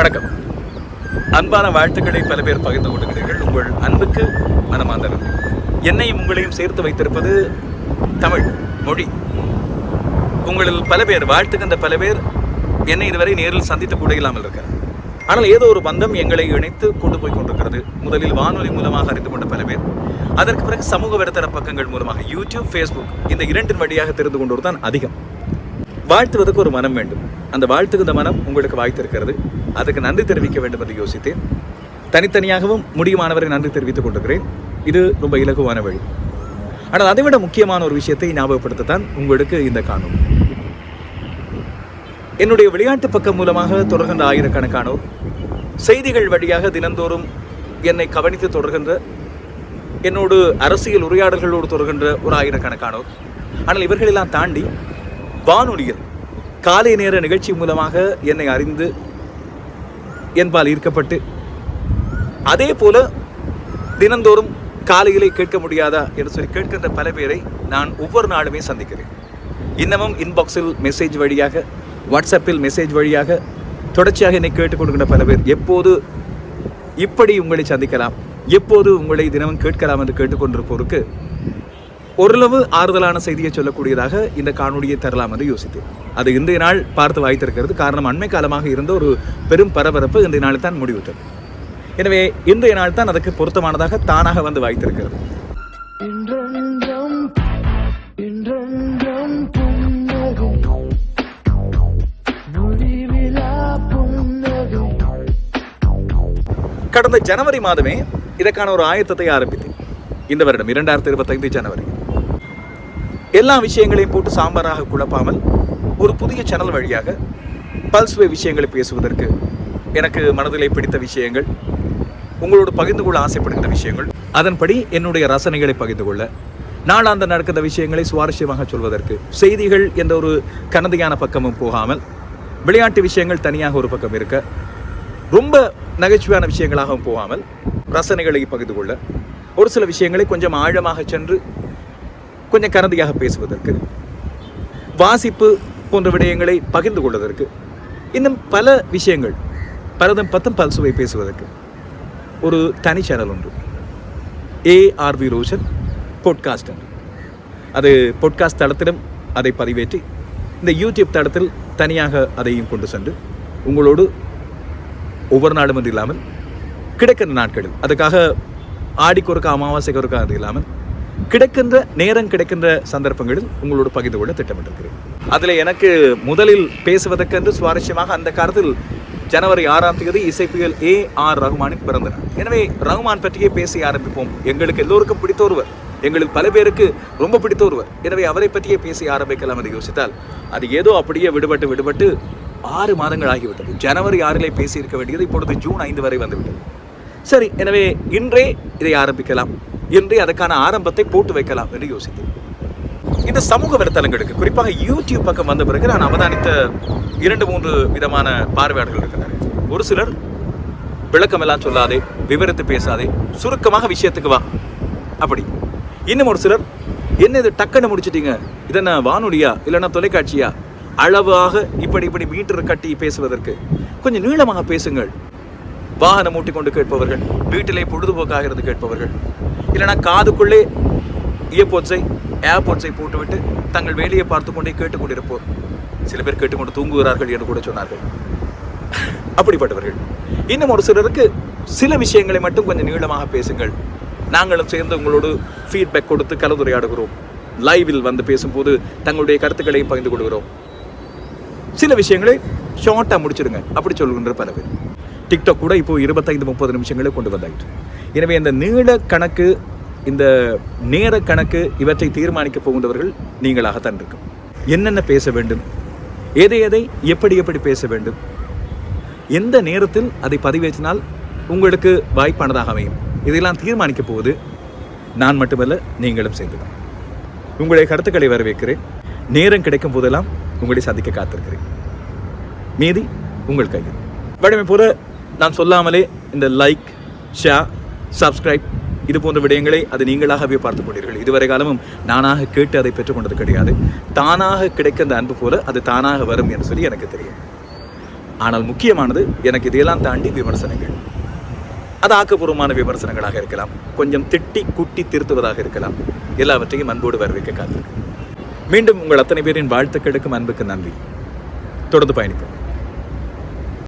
வணக்கம். அன்பான வாழ்த்துக்களை பல பேர் பகிர்ந்து கொள்கிறீர்கள். உங்கள் அன்புக்கு மனமார்ந்த நன்றி. என்னையும் உங்களையும் சேர்த்து வைத்திருப்பது தமிழ் மொழி. உங்களில் பல பேர், வாழ்த்துக்கின்ற பல பேர் என்னை இதுவரை நேரில் சந்தித்து கூட இல்லாமல் இருக்கிறார். ஆனால் ஏதோ ஒரு பந்தம் எங்களை இணைத்து கொண்டு போய் கொண்டிருக்கிறது. முதலில் வானொலி மூலமாக அறிந்து கொண்ட பல பேர், அதற்கு பிறகு சமூக வலைத்தள பக்கங்கள் மூலமாக யூடியூப், ஃபேஸ்புக், இந்த இரண்டின் வழியாக தெரிந்து கொண்டோர் தான் அதிகம். வாழ்த்துவதற்கு ஒரு மனம் வேண்டும். அந்த வாழ்த்துகின்ற மனம் உங்களுக்கு வாய்த்திருக்கிறது. அதுக்கு நன்றி தெரிவிக்க வேண்டும் என்று யோசித்தேன். தனித்தனியாகவும் முடியுமானவரை நன்றி தெரிவித்துக் கொண்டிருக்கிறேன். இது ரொம்ப இலகுவான வழி. ஆனால் அதைவிட முக்கியமான ஒரு விஷயத்தை ஞாபகப்படுத்தத்தான் உங்களுக்கு இந்த காணொளி. என்னுடைய விளையாட்டு பக்கம் மூலமாக தொடர்கின்ற ஆயிரக்கணக்கானோர், செய்திகள் வழியாக தினந்தோறும் என்னை கவனித்து தொடர்கின்ற, என்னோடு அரசியல் உரையாடல்களோடு தொடர்கின்ற ஒரு ஆயிரக்கணக்கானோர். ஆனால் இவர்களெல்லாம் தாண்டி வானொலியில் காலை நேர நிகழ்ச்சி மூலமாக என்னை அறிந்து என்பால் ஈர்க்கப்பட்டு, அதே போல தினந்தோறும் காலையிலே கேட்க முடியாதா என்று சொல்லி கேட்கின்ற பல பேரை நான் ஒவ்வொரு நாளுமே சந்திக்கிறேன். இன்னமும் இன்பாக்ஸில் மெசேஜ் வழியாக, வாட்ஸ்அப்பில் மெசேஜ் வழியாக தொடர்ச்சியாக என்னை கேட்டுக்கொடுக்கின்ற பல பேர், எப்போது இப்படி உங்களை சந்திக்கலாம், எப்போது உங்களை தினமும் கேட்கலாம் என்று கேட்டுக்கொண்டிருப்போருக்கு ஓரளவு ஆறுதலான செய்தியை சொல்லக்கூடியதாக இந்த காணொலியை தரலாம் என்று யோசித்தேன். அது இன்றைய நாள் பார்த்து வாய்த்திருக்கிறது. காரணம், அண்மை காலமாக இருந்த ஒரு பெரும் பரபரப்பு இன்றைய நாள் தான் முடிவுற்றது. எனவே இன்றைய நாள் தான் அதற்கு பொருத்தமானதாக தானாக வந்து வாய்த்திருக்கிறது. கடந்த ஜனவரி மாதமே இதற்கான ஒரு ஆயத்தத்தை ஆரம்பித்தேன். இந்த வருடம் 2025 ஜனவரி எல்லா விஷயங்களையும் போட்டு சாம்பாராக குழப்பாமல் ஒரு புதிய சேனல் வழியாக பல்ஸ்வே விஷயங்களை பேசுவதற்கு, எனக்கு மனதிலே பிடித்த விஷயங்கள், உங்களோடு பகிர்ந்து கொள்ள ஆசைப்படுகின்ற விஷயங்கள், அதன்படி என்னுடைய ரசனைகளை பகிர்ந்து கொள்ள, நாளாந்த நடக்கின்ற விஷயங்களை சுவாரஸ்யமாக சொல்வதற்கு, செய்திகள் என்ற ஒரு கனதியான பக்கமும் போகாமல் விளையாட்டு விஷயங்கள் தனியாக ஒரு பக்கம் இருக்க, ரொம்ப நகைச்சுவையான விஷயங்களாகவும் போகாமல் ரசனைகளை பகிர்ந்து கொள்ள, ஒரு சில விஷயங்களை கொஞ்சம் ஆழமாக சென்று கொஞ்சம் கனதியாக பேசுவதற்கு, வாசிப்பு போன்ற விடயங்களை பகிர்ந்து கொள்வதற்கு, இன்னும் பல விஷயங்கள் பரதம் பத்தம் பல்சுவை பேசுவதற்கு ஒரு தனி சேனல் உண்டு. ARV ரோஷன் பாட்காஸ்ட் என்று. அது பாட்காஸ்ட் தளத்திலும் அதை பதிவேற்றி இந்த யூடியூப் தளத்தில் தனியாக அதையும் கொண்டு சென்று உங்களோடு ஒவ்வொரு நாளும் என்று இல்லாமல் கிடைக்கின்ற நாட்களில், அதுக்காக ஆடிக்கொருக்க அமாவாசைக்கு ஒருக்க அது இல்லாமல் கிடைக்கின்ற நேரம், கிடைக்கின்ற சந்தர்ப்பங்களில் உங்களோடு பகிர்ந்து கொள்ள திட்டமிட்டிருக்கிறேன். அதில் எனக்கு முதலில் பேசுவதற்கென்று சுவாரஸ்யமாக அந்த காலத்தில் ஜனவரி 6ஆம் தேதி இசைப்புயல் A.R. ரஹ்மானின் பிறந்த நாள். எனவே ரஹ்மான் பற்றியே பேசி ஆரம்பிப்போம். எங்களுக்கு எல்லோருக்கும் பிடித்த ஒருவர், எங்களுக்கு பல பேருக்கு ரொம்ப பிடித்த ஒருவர். எனவே அவரை பற்றியே பேசி ஆரம்பிக்கலாம் என்று யோசித்தால் அது ஏதோ அப்படியே விடுபட்டு 6 மாதங்கள் ஆகிவிட்டது. ஜனவரி 6 பேசியிருக்க வேண்டியது இப்பொழுது ஜூன் 5 வரை வந்துவிட்டது. சரி, எனவே இன்றே இதை ஆரம்பிக்கலாம், இன்றே அதற்கான ஆரம்பத்தை போட்டு வைக்கலாம் என்று யோசித்தேன். இந்த சமூக வலைத்தளங்களுக்கு, குறிப்பாக யூடியூப் பக்கம் வந்த பிறகு நான் அவதானித்த 2-3 விதமான பார்வையாளர்கள் இருக்கிறார்கள். ஒரு சிலர் விளக்கமெல்லாம் சொல்லாதே, விவரித்து பேசாதே, சுருக்கமாக விஷயத்துக்கு வா அப்படி. இன்னும் ஒரு சிலர், என்ன இது டக்குன்னு முடிச்சிட்டீங்க, இதென்ன வானொலியா இல்லைன்னா தொலைக்காட்சியா, அளவாக இப்படி மீட்டர் கட்டி பேசுவதற்கு கொஞ்சம் நீளமாக பேசுங்கள். வாகனம் மூட்டிக்கொண்டு கேட்பவர்கள், வீட்டிலே பொழுதுபோக்காக இருந்து கேட்பவர்கள், இல்லைனா காதுக்குள்ளே ஏர்போர்ட்ஸை போட்டுவிட்டு தங்கள் வேலையை பார்த்து கொண்டே கேட்டுக்கொண்டிருப்போர். சில பேர் கேட்டுக்கொண்டு தூங்குகிறார்கள் என்று கூட சொன்னார்கள். அப்படிப்பட்டவர்கள். இன்னும் ஒரு சிலருக்கு சில விஷயங்களை மட்டும் கொஞ்சம் நீளமாக பேசுங்கள், நாங்களும் சேர்ந்து உங்களோடு ஃபீட்பேக் கொடுத்து கலந்துரையாடுகிறோம், லைவில் வந்து பேசும்போது தங்களுடைய கருத்துக்களையும் பகிர்ந்து கொள்கிறோம், சில விஷயங்களை ஷார்ட்டாக முடிச்சிடுங்க அப்படி சொல்கின்ற பல பேர். டிக்டாக் கூட இப்போ 25-30 நிமிஷங்களை கொண்டு வந்தாயிற்று. எனவே இந்த நீள கணக்கு, இந்த நேர கணக்கு, இவற்றை தீர்மானிக்க போகின்றவர்கள் நீங்களாகத்தான் இருக்கும். என்னென்ன பேச வேண்டும், எதை எப்படி பேச வேண்டும், எந்த நேரத்தில் அதை பதிவேற்றினால் உங்களுக்கு வாய்ப்பானதாக அமையும், இதையெல்லாம் தீர்மானிக்க போவது நான் மட்டுமல்ல, நீங்களும் சேர்ந்துதான். உங்களுடைய கருத்துக்களை வரவேற்கிறேன். நேரம் கிடைக்கும் போதெல்லாம் உங்களை சந்திக்க காத்திருக்கிறேன். மீதி உங்கள் கையில். வழமை போல நான் சொல்லாமலே இந்த லைக், ஷேர், சப்ஸ்கிரைப் இது போன்ற விடயங்களை அது நீங்களாகவே பார்த்து கொண்டீர்கள். இதுவரை காலமும் நானாக கேட்டு அதை பெற்றுக்கொண்டது கிடையாது. தானாக கிடைக்கின்ற அன்பு போல அது தானாக வரும் என்று சொல்லி எனக்கு தெரியும். ஆனால் முக்கியமானது எனக்கு இதையெல்லாம் தாண்டி விமர்சனங்கள். அது ஆக்கப்பூர்வமான விமர்சனங்களாக இருக்கலாம், கொஞ்சம் திட்டி குட்டி திருத்துவதாக இருக்கலாம். எல்லாவற்றையும் அன்போடு வரவேற்க காத்திருக்கிறேன். மீண்டும் உங்கள் அத்தனை பேரின் வாழ்த்துக்களுக்கும் அன்புக்கு நன்றி. தொடர்ந்து பயணிப்போம்.